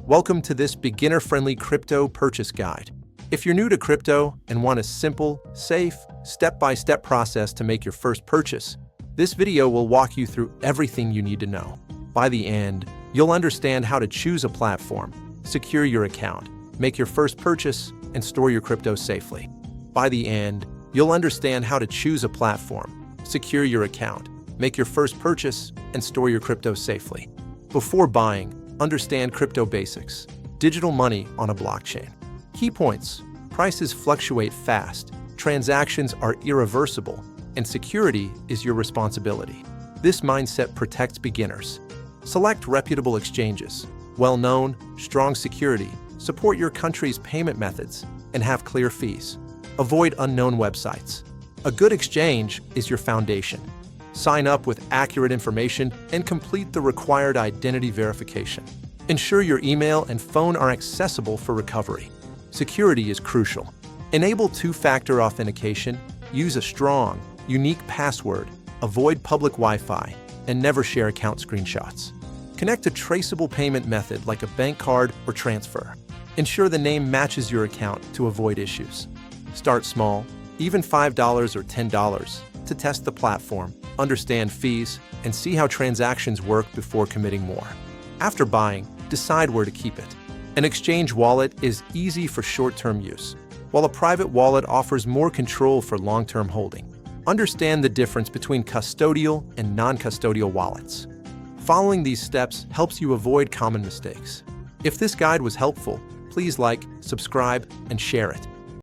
Welcome to this beginner-friendly crypto purchase guide. If you're new to crypto and want a simple, safe, step-by-step process to make your first purchase, this video will walk you through everything you need to know. By the end, you'll understand how to choose a platform, secure your account, make your first purchase, and store your crypto safely. By the end, you'll understand how to choose a platform, secure your account, make your first purchase, and store your crypto safely. Before buying, understand crypto basics. Digital money on a blockchain. Key points: prices fluctuate fast, transactions are irreversible, and security is your responsibility. This mindset protects beginners. Select reputable exchanges. Well-known, strong security, support your country's payment methods, and have clear fees. Avoid unknown websites. A good exchange is your foundation. Sign up with accurate information and complete the required identity verification. Ensure your email and phone are accessible for recovery. Security is crucial. Enable two-factor authentication, use a strong, unique password, avoid public Wi-Fi, and never share account screenshots. Connect a traceable payment method like a bank card or transfer. Ensure the name matches your account to avoid issues. Start small, even $5 or $10, to test the platform, understand fees, and see how transactions work before committing more. After buying, decide where to keep it. An exchange wallet is easy for short-term use, while a private wallet offers more control for long-term holding. Understand the difference between custodial and non-custodial wallets. Following these steps helps you avoid common mistakes. If this guide was helpful, please like, subscribe, and share it.